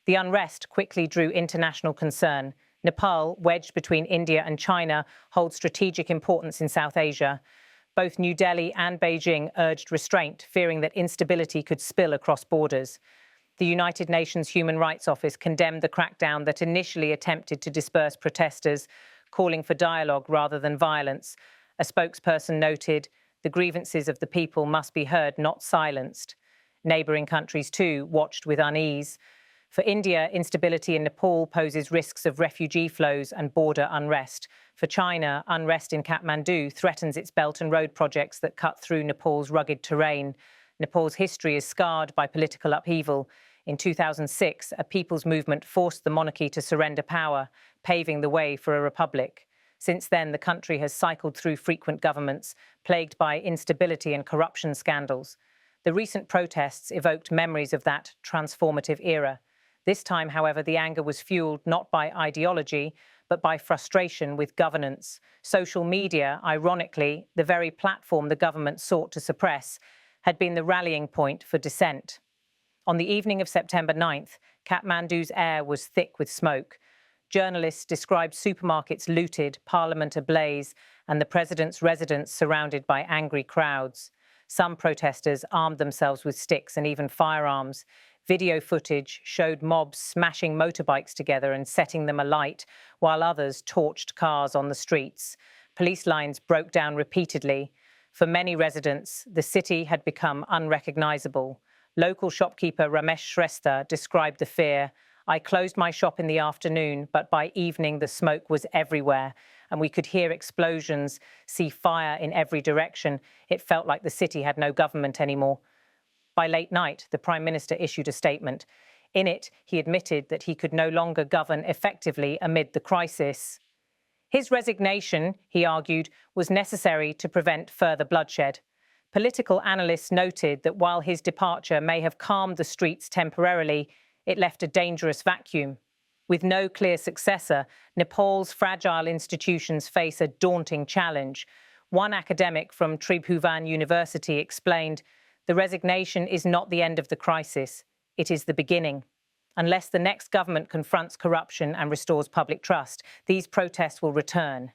The unrest quickly drew international concern. Nepal, wedged between India and China, holds strategic importance in South Asia. Both New Delhi and Beijing urged restraint, fearing that instability could spill across borders. The United Nations Human Rights Office condemned the crackdown that initially attempted to disperse protesters, calling for dialogue rather than violence. A spokesperson noted, "The grievances of the people must be heard, not silenced." Neighbouring countries, too, watched with unease. For India, instability in Nepal poses risks of refugee flows and border unrest. For China, unrest in Kathmandu threatens its Belt and Road projects that cut through Nepal's rugged terrain. Nepal's history is scarred by political upheaval. In 2006, a people's movement forced the monarchy to surrender power, paving the way for a republic. Since then, the country has cycled through frequent governments, plagued by instability and corruption scandals. The recent protests evoked memories of that transformative era. This time, however, the anger was fueled not by ideology, but by frustration with governance. Social media, ironically, the very platform the government sought to suppress, had been the rallying point for dissent. On the evening of September 9th, Kathmandu's air was thick with smoke. Journalists described supermarkets looted, parliament ablaze, and the president's residence surrounded by angry crowds. Some protesters armed themselves with sticks and even firearms. Video footage showed mobs smashing motorbikes together and setting them alight, while others torched cars on the streets. Police lines broke down repeatedly. For many residents, the city had become unrecognizable. Local shopkeeper Ramesh Shrestha described the fear. "I closed my shop in the afternoon, but by evening the smoke was everywhere, and we could hear explosions, see fire in every direction. It felt like the city had no government anymore." By late night, the Prime Minister issued a statement. In it, he admitted that he could no longer govern effectively amid the crisis. His resignation, he argued, was necessary to prevent further bloodshed. Political analysts noted that while his departure may have calmed the streets temporarily, it left a dangerous vacuum. With no clear successor, Nepal's fragile institutions face a daunting challenge. One academic from Tribhuvan University explained, "The resignation is not the end of the crisis. It is the beginning. Unless the next government confronts corruption and restores public trust, these protests will return."